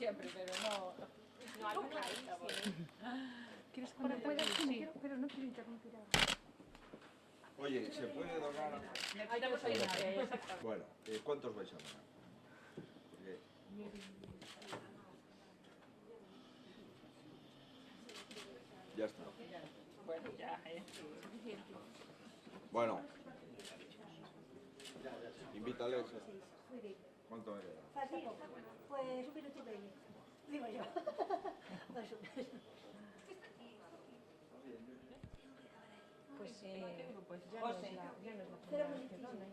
siempre, pero no... No, alguna vez sí. ¿Quieres conectar? Sí, pero no quiero interrumpir ahora. Oye, ¿se puede donar? Necesitamos ayuda. Exactamente. Bueno, ¿cuántos vais a donar? Porque... Ya está. Bueno, ya, Bueno. Invítales. ¿Cuánto eres? Fácil, pues 1 minuto y medio, digo yo. Pues ya no es la primera vez que dona.